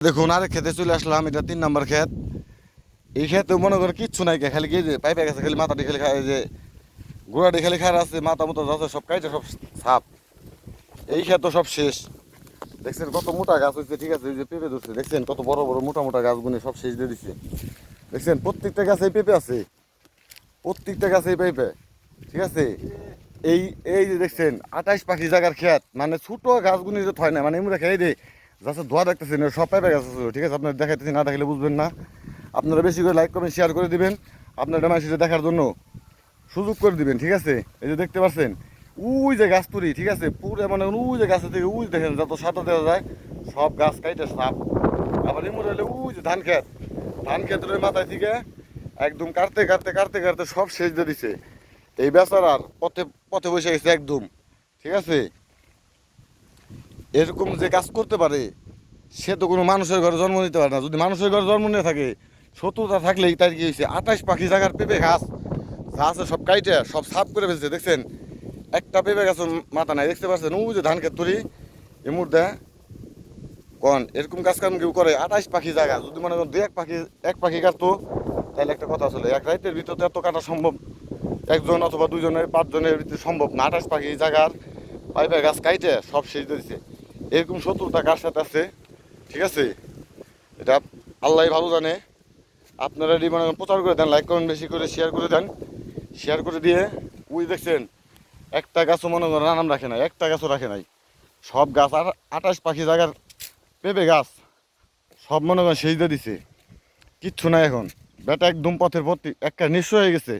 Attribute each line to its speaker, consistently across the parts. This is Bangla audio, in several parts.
Speaker 1: দেখুন আরেক খেতে চলে আসলাম, এটা 3 নম্বর ক্ষেত। এই ক্ষেতে মনে করেন কিচ্ছু নাই, খালি কি যে পাইপে গেছে, খালি মাথাটি খালি খায়, যে গোড়াটি খালি খায় আছে, মাথা মতো যাচ্ছে সব কাইটে সব সাপ। এই ক্ষেত সব শেষ। দেখছেন কত মোটা গাছ হয়েছে, ঠিক আছে, এই যে পেঁপে ধরছে, দেখছেন কত বড় বড় মোটা মোটা গাছগুলি সব শেষ দিয়ে দিচ্ছে। দেখছেন প্রত্যেকটা গাছে পেঁপে আছে, প্রত্যেকটা গাছে পেঁপে, ঠিক আছে। এই এই যে দেখছেন 28 পাখি জায়গার ক্ষেত, মানে ছোট গাছগুলি যে হয় না, মানে এমনি খেয়ে দেয় যাচ্ছে ধোয়া দেখতেছেন, সব পেঁপে গাছ আছে, ঠিক আছে। আপনার দেখাইতেছি, না দেখালে বুঝবেন না। আপনারা বেশি করে লাইক করবেন, শেয়ার করে দিবেন, আপনার মানুষের দেখার জন্য সুযোগ করে দিবেন, ঠিক আছে। এই যে দেখতে পাচ্ছেন ওই যে গাছ তুরি, ঠিক আছে, পুরো মানে ওই যে গাছের থেকে ওই দেখেন যত সাঁতা দেওয়া যায় সব গাছ কাইটে সাপ। আবার এমন হলে ওই যে ধান ক্ষেত, ধান ক্ষেতের মাথায় থেকে একদম কাটতে কাটতে কাটতে কাটতে সব শেষ দিয়ে দিছে। এই বেচারার পথে পথে বসে গেছে একদম, ঠিক আছে। এরকম যে কাজ করতে পারে সে তো কোনো মানুষের ঘরে জন্ম নিতে পারে না। যদি মানুষের ঘরে জন্ম নিয়ে থাকে, শত্রুতা থাকলেই তার কি হয়েছে, 28 পাখি জায়গার পেঁপে ঘাস যা আছে সব কাইটে সব সাফ করে ফেলছে। দেখছেন একটা পেঁপে গাছের মাথা নাই, দেখতে পাচ্ছেন ওই যে ধান ক্ষেত তরি এ মুহূর্তে কন এরকম কাজ কাম কেউ করে। 28 পাখি জায়গা, যদি মনে করেন এক পাখি কাটতো, তাহলে একটা কথা চলে, এক রাইতের ভিতরে এত কাটা সম্ভব একজন অথবা দুজনের 5 জনের ভিতরে সম্ভব না। 28 পাখি জায়গার পাইপের গাছ কাইটে সব শেষ দিয়েছে। এরকম শত্রুতা কার সাথে আছে, ঠিক আছে, এটা আল্লাহ ভালো জানে। আপনারা এটি মনে করেন প্রচার করে দেন, লাইক করেন, বেশি করে শেয়ার করে দেন। শেয়ার করে দিয়ে ওই দেখছেন একটা গাছও মনে করেন নাম রাখে নাই, একটা গাছও রাখে নাই, সব গাছ আর 28 পাখি জায়গার পেঁপে গাছ সব মনে করেন শেষ দিয়ে দিছে, কিচ্ছু নাই এখন। বেটা একদম পথের প্রতি একটা নিঃস্ব হয়ে গেছে।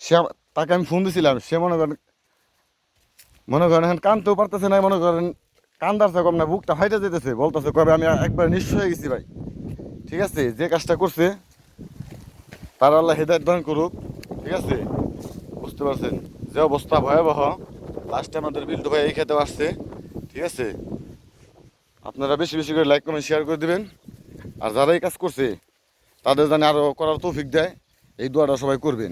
Speaker 1: সে তাকে আমি ফোন দিছিলাম, সে মনে করেন এখন কানতেও পারতেছে না, মনে করেন কান্দারছে কম না, বুকটা ফাইটে যেতেছে, বলতেছে কবে আমি একবার নিঃস্ব হয়ে গেছি ভাই। ঠিক আছে, যে কাজটা করছে তার আল্লাহ হেদায়েত দান করুক, ঠিক আছে। বুঝতে পারছেন যে অবস্থা ভয়াবহ। লাস্টে আমাদের বিল্টু ভাই এই খেতেও আসছে, ঠিক আছে। আপনারা বেশি বেশি করে লাইক কমেন্ট শেয়ার করে দিবেন। আর যারা এই কাজ করছে তাদের জানে আরও করার তৌফিক দেয়, এই দোয়াটা সবাই করবেন।